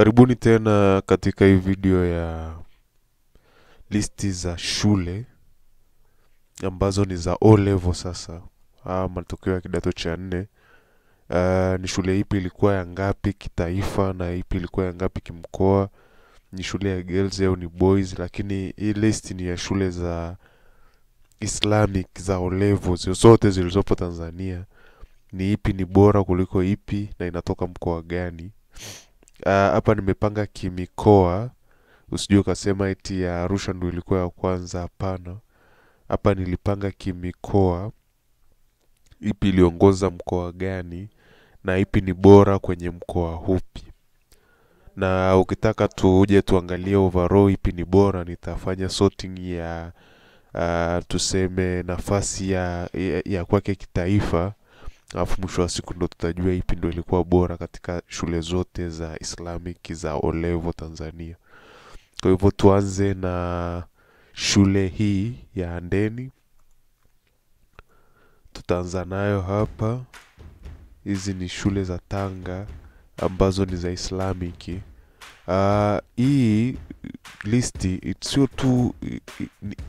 Karibuni tena katika hii video ya listi za shule ambazo ni za O level sasa. Matokeo ya kidato cha 4. Ni shule ipi ilikuwa ya ngapi kitaifa na ipi ilikuwa ya ngapi kimkoa. Ni shule ya girls au ni boys, lakini hii list ni ya shule za Islamic za O level zote zilizopo Tanzania. Ni ipi ni bora kuliko ipi na inatoka mkoa gani. Hapa nimepanga kimikoa, usijue ukasema eti ya Arusha ndio ilikuwa ya kwanza, hapana. Hapa nilipanga kimikoa, ipi iliongoza mkoa gani na ipi ni bora kwenye mkoa upi. Na ukitaka tuje tuangalie overall ipi ni bora, nitafanya sorting ya tuseme nafasi ya kwake kitaifa. Alafu mwisho wa siku ndo tutajua ipi ndo ilikuwa bora katika shule zote za Islamic za O level Tanzania. Kwa hivyo tuanze na shule hii ya Handeni. Tutaanza nayo hapa. Hizi ni shule za Tanga ambazo ni za Islamic. Hii listi sio tu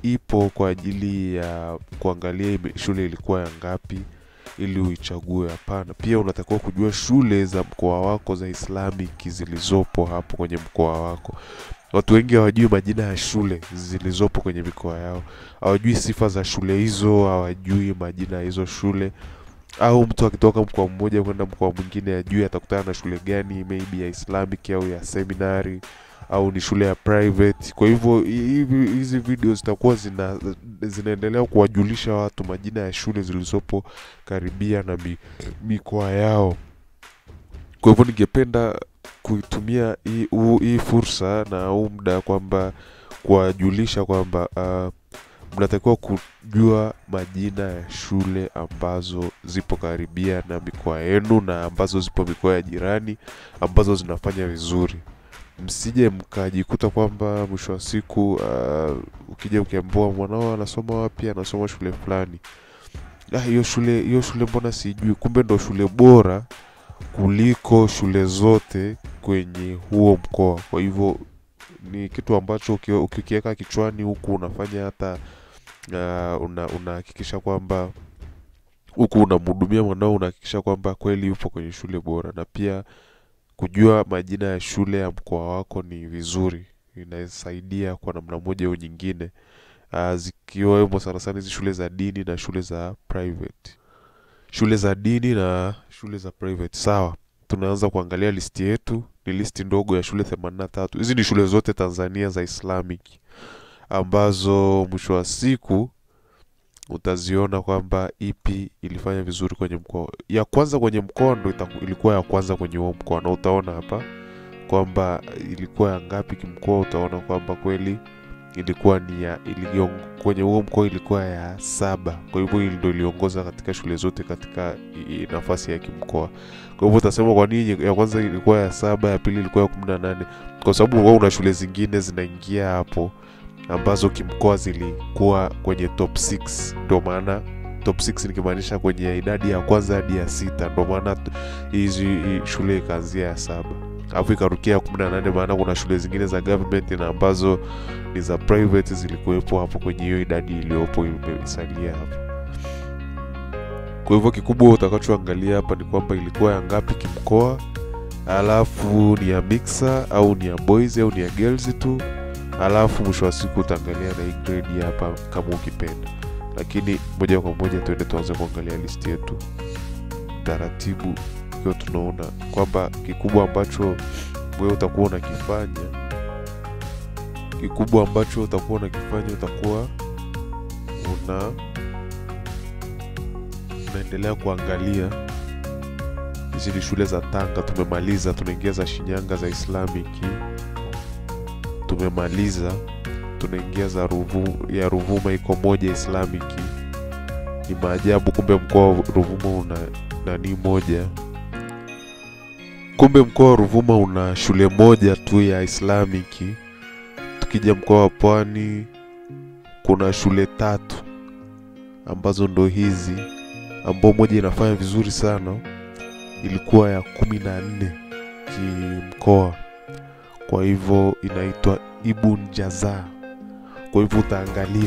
ipo kwa ajili ya kuangalia shule ilikuwa ya ngapi ili uichague, hapana. Pia unatakiwa kujua shule za mkoa wako za Islamic zilizopo hapo kwenye mkoa wako. Watu wengi hawajui majina ya shule zilizopo kwenye mikoa yao. Hawajui sifa za shule hizo, hawajui majina ya hizo shule. Au mtu akitoka mkoa mmoja kwenda mkoa mwingine ajui atakutana na shule gani, maybe ya Islamic au ya seminary au ni shule ya private. Kwa hivyo hizi videos zitakuwa zinaendelea kuwajulisha watu majina ya shule zilizopo karibia na mikoa yao. Kwa hivyo ningependa kuitumia hii fursa na huu muda kwamba kuwajulisha kwamba mnatakiwa kujua majina ya shule ambazo zipo karibia na mikoa yenu na ambazo zipo mikoa ya jirani ambazo zinafanya vizuri. Msije mkajikuta kwamba mwisho wa siku ukija ukiambiwa mwanao anasoma wapi, anasoma shule fulani. Hiyo shule mbona sijui, kumbe ndo shule bora kuliko shule zote kwenye huo mkoa. Kwa hivyo ni kitu ambacho ukikiweka kichwani huku unafanya hata unahakikisha kwamba huku unamhudumia mwanao, unahakikisha kwamba kweli yupo kwenye shule bora. Na pia kujua majina ya shule ya mkoa wako ni vizuri, inasaidia kwa namna moja au nyingine, zikiwemo sana sana hizi shule za dini na shule za private. Shule za dini na shule za private, sawa. Tunaanza kuangalia listi yetu. Ni listi ndogo ya shule 83. Hizi ni shule zote Tanzania za Islamic ambazo mwisho wa siku utaziona kwamba ipi ilifanya vizuri kwenye mkoa. Ya kwanza kwenye mkoa ndo ilikuwa ya kwanza kwenye huo mkoa, na utaona hapa kwamba ilikuwa ya ngapi kimkoa. Utaona kwamba kweli ilikuwa ni kwenye huo mkoa ilikuwa ya 7. Kwa hivyo ndio iliongoza katika shule zote katika nafasi ya kimkoa. Kwa hivyo utasema kwa nini ya kwanza ilikuwa ya 7, ya pili ilikuwa ya 18? Kwa sababu wao una shule zingine zinaingia hapo ambazo kimkoa zilikuwa kwenye top 6. Ndio maana top 6 nikimaanisha kwenye idadi ya kwanza hadi ya 6. Ndio maana hizi shule ikaanzia ya 7 alafu ikarukia 18, maana kuna shule zingine za government na ambazo ni za private zilikuwepo hapo kwenye hiyo idadi iliyopo imesalia hapo. Kwa hivyo kikubwa utakachoangalia hapa ni kwamba ilikuwa ya ngapi kimkoa, alafu ni ya mixer au ni ya boys au ni ya girls tu, alafu mwisho wa siku utaangalia na hii grade hapa kama ukipenda. Lakini moja kwa moja tuanze kuangalia list yetu taratibu. Kwa tunaona kwamba kikubwa ambacho wewe utakuwa unakifanya, utakuwa unaendelea kuangalia hizi shule za Tanga. Tumemaliza, tunaingia za Shinyanga za Islamic. Tumemaliza, tunaingia za Ruvuma iko moja Islamic. Ni maajabu, kumbe mkoa wa Ruvuma una nani moja. Kumbe mkoa wa Ruvuma una shule moja tu ya Islamic. Tukija mkoa wa Pwani kuna shule 3 ambazo ndo hizi, ambao moja inafanya vizuri sana, ilikuwa ya 14 kimkoa. Kwa hivyo inaitwa Ibn Jaza. Kwa hivyo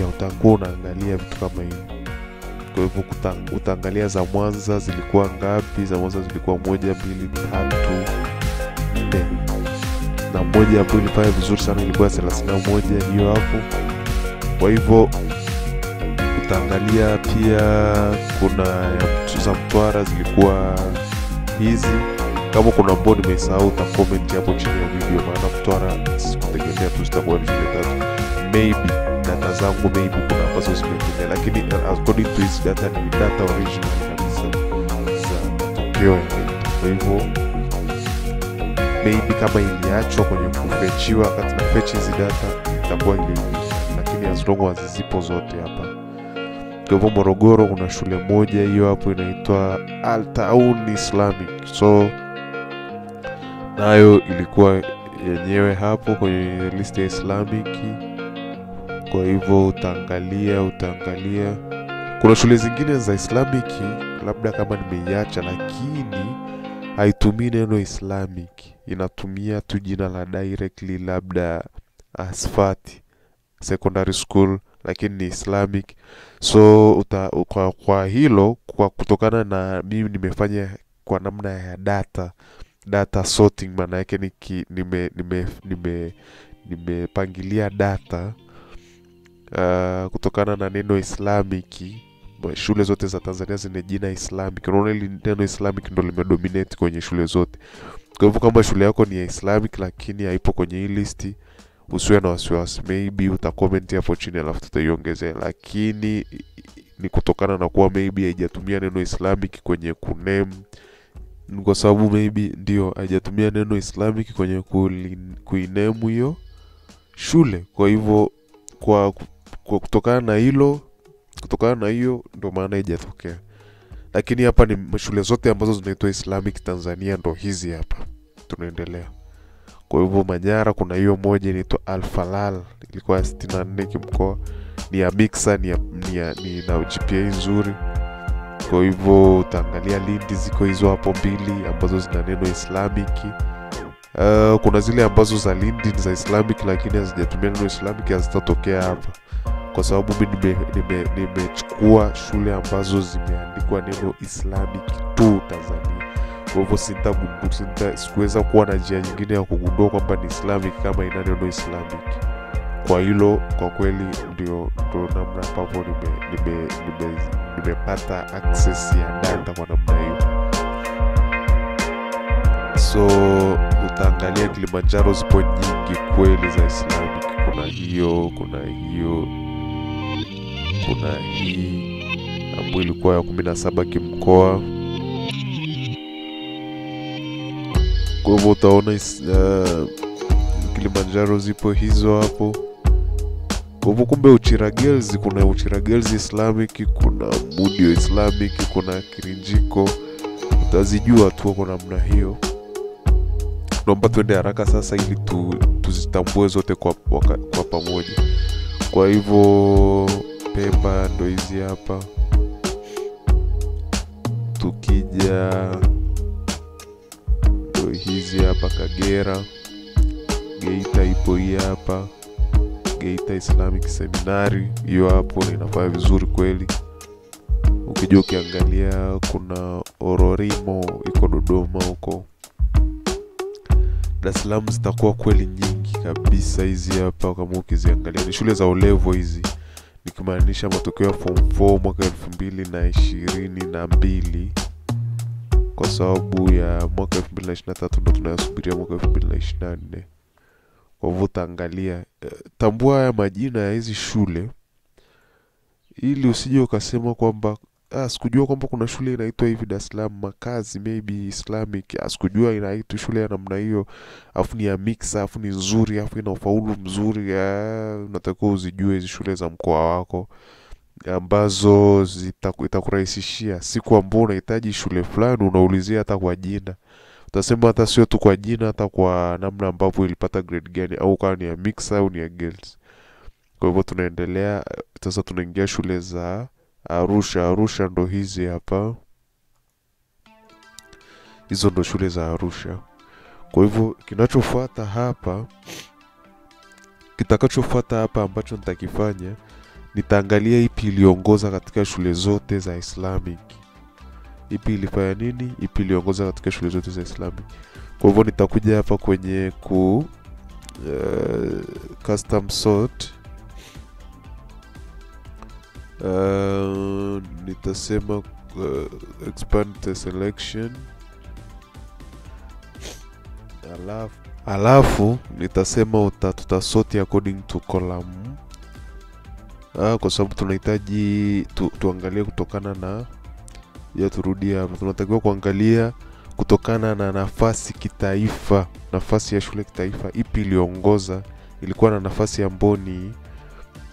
utakuwa unaangalia vitu kama hivi. Kwa hivyo utaangalia za Mwanza zilikuwa ngapi. Za Mwanza zilikuwa 1, 2, 3, 4. Na moja hapo ilifanya vizuri sana ilikuwa 31, hiyo hapo. Kwa hivyo utaangalia pia kuna za Mtwara zilikuwa hizi. Kama kuna ambao nimesahau comment hapo chini ya video, maana Mtwara sikutegemea tu zitakuwa shule 3. Maybe data zangu maybe kuna ambazo zimetumia, lakini according to this data ni data original kabisa za matokeo. Kwa hivyo maybe kama iliachwa kwenye kufechiwa wakati na fetch hizi data itakuwa ile, lakini as long as zipo zote hapa. Kwa hivyo Morogoro kuna shule moja hiyo hapo inaitwa Al-Taun Islamic. So nayo ilikuwa yenyewe hapo kwenye list ya Islamic. Kwa hivyo utaangalia kuna shule zingine za Islamic labda kama nimeiacha, lakini haitumii neno Islamic, inatumia tu jina la directly, labda Asfati Secondary School, lakini ni Islamic. So kwa hilo, kwa kutokana na mimi nimefanya kwa namna ya data sorting, maana yake nimepangilia data kutokana na neno Islamic. Shule zote za Tanzania zina jina Islamic. Unaona ile neno Islamic ndio limedominate kwenye shule zote. Kwa hivyo kama shule yako ni ya Islamic lakini haipo kwenye hii listi, usiwe na wasiwasi, maybe utacomment hapo chini alafu tutaiongezea. Lakini ni kutokana na kuwa maybe haijatumia neno Islamic kwenye kuname, kwa sababu maybe ndio haijatumia neno Islamic kwenye kuiname hiyo shule. Kwa hivyo kwa kutokana na hiyo ndio maana haijatokea. Lakini hapa ni shule zote ambazo zinaitwa Islamic Tanzania ndo hizi hapa. Tunaendelea. Kwa hivyo Manyara kuna hiyo moja inaitwa Al-Falal, ilikuwa 64 kimkoa, ni ya mixer, ni na GPA nzuri. Kwa hivyo utaangalia Lindi ziko hizo hapo 2 ambazo zina neno Islamic. Kuna zile ambazo za Lindi za Islamic lakini hazijatumia neno Islamic, hazitatokea hapa kwa sababu mimi nimechukua shule ambazo zimeandikwa neno Islamic tu Tanzania. Kwa hivyo sikuweza kuwa na njia nyingine ya kugundua kwamba ni Islamic kama ina neno Islamic. Kwa hilo kwa kweli ndio namna ambapo nimepata access ya data kwa namna hiyo. So utaangalia Kilimanjaro zipo nyingi kweli za Islamic. Kuna hii ambayo ilikuwa ya 17 kimkoa. Kwa hivyo utaona Kilimanjaro zipo hizo hapo. Kwa hivyo kumbe Uchira Girls, kuna Uchira Girls Islamic, kuna Mudio Islamic, kuna Kirinjiko. Utazijua tu kwa namna hiyo. Naomba tuende haraka sasa ili tuzitambue zote kwa pamoja. Kwa hivyo Pemba ndo hizi hapa. Tukija ndo hizi hapa Kagera. Geita ipo hii hapa, Geita Islamic Seminary, hiyo hapo inafanya vizuri kweli. Ukija ukiangalia kuna Ororimo iko Dodoma huko. Dar es Salaam zitakuwa kweli nyingi kabisa hizi hapa kama ukiziangalia. Ni shule za olevo hizi, nikimaanisha matokeo ya form 4 mwaka 2022, kwa sababu ya mwaka 2023 ndo tunayasubiria mwaka 2024. Kwa hivyo utaangalia, tambua ya majina ya hizi shule ili usije ukasema kwamba sikujua kwamba kuna shule inaitwa hivi Dar es Salaam Makazi maybe Islamic, sikujua inaitwa shule ya namna hiyo, afu ni ya mix, afu ni nzuri, afu ina ufaulu mzuri. Unatakiwa uzijue hizi shule za mkoa wako ambazo itakurahisishia siku ambayo unahitaji shule fulani, unaulizia hata kwa jina. Utasema hata sio tu kwa jina, hata kwa namna ambapo ilipata grade gani, au kama ni ya mix au ni ya girls. Kwa hivyo tunaendelea sasa, tunaingia shule za Arusha ndo hizi hapa. Hizo ndo shule za Arusha. Kwa hivyo kitakachofuata hapa ambacho nitakifanya, nitaangalia ipi iliongoza katika shule zote za Islamic. Ipi ilifanya nini? Ipi iliongoza katika shule zote za Islamic. Kwa hivyo nitakuja hapa kwenye custom sort. Nitasema expand the selection. Alafu nitasema tutasort according to column. Kwa sababu tunahitaji tuangalie kutokana na turudi hapa. Tunatakiwa kuangalia kutokana na nafasi kitaifa, nafasi ya shule kitaifa ipi iliongoza, ilikuwa na nafasi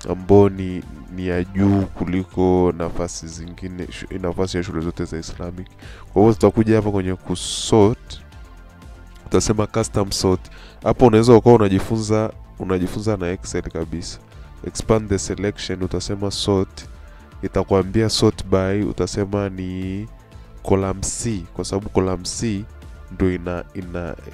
amboni ni ya juu kuliko nafasi zingine, nafasi ya shule zote za Islamic. Kwa hivyo tutakuja hapa kwenye kusort, tutasema custom sort. Hapo unaweza ukawa unajifunza na Excel kabisa. Expand the selection, utasema sort, itakwambia sort by, utasema ni column C, kwa sababu column C ndio ina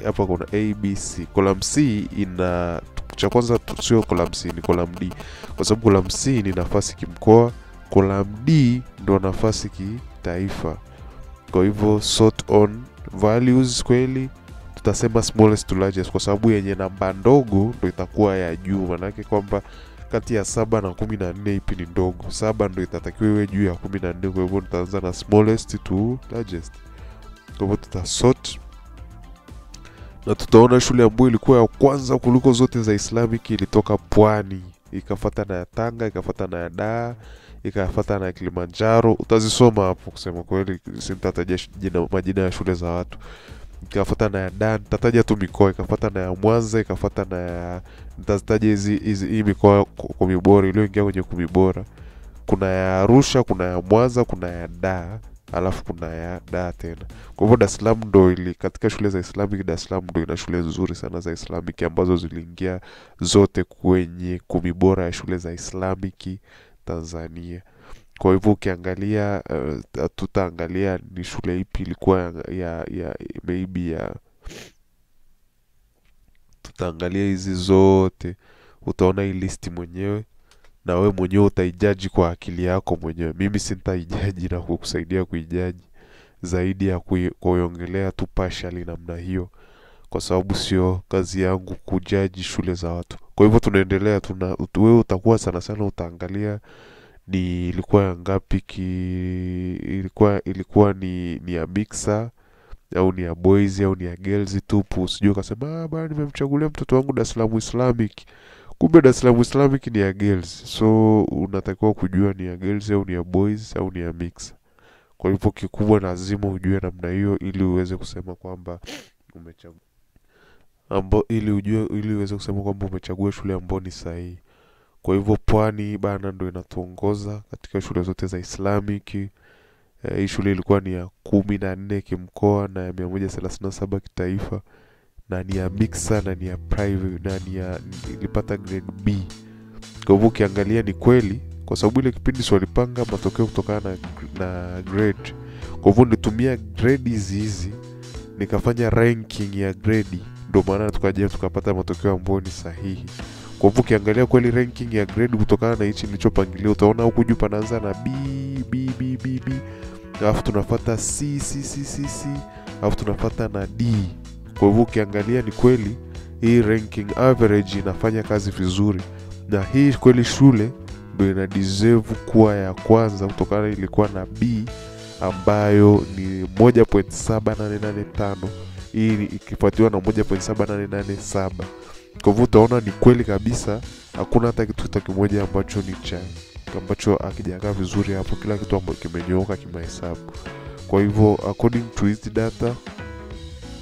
hapa kuna A B C. Column C ina cha kwanza, sio column C, ni column D, kwa sababu column C ni nafasi kimkoa, column D ndio nafasi kitaifa. Kwa hivyo sort on values, kweli tutasema smallest to largest, kwa sababu yenye namba ndogo ndio itakuwa ya juu. Maana yake kwamba kati ya 7 na 14 ipi ni ndogo? 7 ndio itatakiwa iwe juu ya 14. Kwa hivyo tutaanza na smallest to largest. Kwa hivyo tutasort, na tutaona shule ambayo ilikuwa ya kwanza kuliko zote za Islamic ilitoka Pwani, ikafuata na ya Tanga, ikafuata na ya Dar, ikafuata na ya Kilimanjaro. Utazisoma hapo, kusema kweli sitataja majina ya shule za watu. Ikafuata na ya Dar, nitataja tu mikoa. Ikafuata na ya Mwanza, ikafuata na ya, nitazitaja hii mikoa 10 bora iliyoingia kwenye 10 bora. Kuna ya Arusha, kuna ya Mwanza, kuna ya Dar, alafu kuna ya Dar tena. Kwa hivyo Dar es Salaam ndio katika shule za Islamic, Dar es Salaam ndio ina shule nzuri sana za Islamic ambazo ziliingia zote kwenye 10 bora ya shule za Islamic Tanzania. Kwa hivyo ukiangalia, tutaangalia ni shule ipi ilikuwa tutaangalia hizi zote. Utaona hii list mwenyewe, na wewe mwenyewe utaijaji kwa akili yako mwenyewe. Mimi sitaijaji na kukusaidia kuijaji zaidi ya kuiongelea tu partially namna hiyo, kwa sababu sio kazi yangu kujaji shule za watu. Kwa hivyo tunaendelea, wewe utakuwa sana utaangalia ni ilikuwa ngapi ilikuwa ni ya mixer au ni ya boys au ni ya girls tupu. Usijue ukasema bwana, nimemchagulia mtoto wangu Dar es Salaam Islamic, kumbe Dar es Salaam Islamic ni ya girls. So unatakiwa kujua ni ya girls au ni ya boys au ni ya mixer. Kwa hivyo kikubwa lazima ujue namna hiyo ili uweze kusema kwamba umechagua ili uweze kusema kwamba umechagua shule ambayo ni sahihi. Kwa hivyo Pwani bana ndio inatuongoza katika shule zote za Islamic. Hii shule ilikuwa ni ya 14 kimkoa na ya 137 kitaifa, na ni ya mixer na ni ya private na ilipata grade B. Kwa hivyo ukiangalia ni kweli, kwa sababu ile kipindi walipanga matokeo kutokana na grade. Kwa hivyo nitumia grade hizi nikafanya ranking ya grade, ndio maana tukapata matokeo ambayo ni sahihi. Kwa hivyo ukiangalia kweli ranking ya grade kutokana na hichi nilichopangilia, utaona huku juu panaanza na B, alafu tunafuata C, alafu tunafuata na D. Kwa hivyo ukiangalia ni kweli hii ranking average inafanya kazi vizuri, na hii kweli shule ndio ina deserve kuwa ya kwanza kutokana ilikuwa na B ambayo ni 1.7885, hii ikifuatiwa na 1.7887. Kwa hivyo utaona ni kweli kabisa hakuna hata kitu kimoja ambacho hakijakaa vizuri hapo. Kila kitu ambacho kimenyooka kimahesabu. Kwa hivyo according to hizi data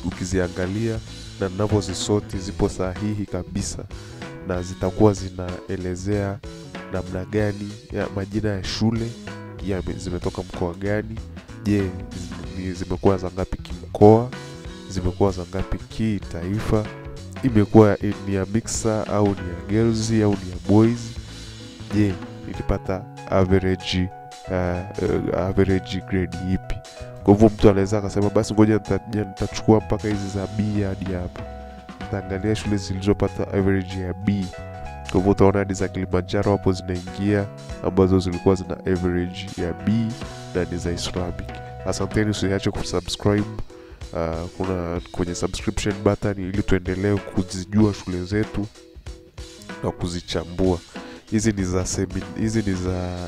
ukiziangalia na ninavyozisort zipo sahihi kabisa, na zitakuwa zinaelezea namna gani ya majina ya shule zimetoka mkoa gani. Je, zimekuwa za ngapi kimkoa, zimekuwa za ngapi kitaifa, imekuwa ni ya mixer au ni ya girls au ni ya boys. Je, ilipata average grade ipi? Kwa hivyo mtu anaweza akasema basi ngoja nitachukua mpaka hizi za B hadi hapa. Nitaangalia shule zilizopata average ya B. Kwa hivyo utaona hadi za Kilimanjaro hapo zinaingia, ambazo zilikuwa zina average ya B na ni za Islamic. Asanteni, usiache kusubscribe. Kuna kwenye subscription button ili tuendelee kuzijua shule zetu na kuzichambua. Hizi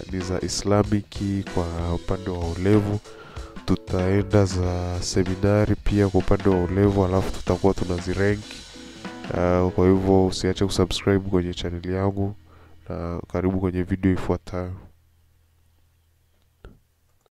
ni za Islamic kwa upande wa O-level. Tutaenda za seminari pia kwa upande wa O-level, alafu tutakuwa tunazirank. Kwa hivyo usiache kusubscribe kwenye channel yangu, na karibu kwenye video ifuatayo.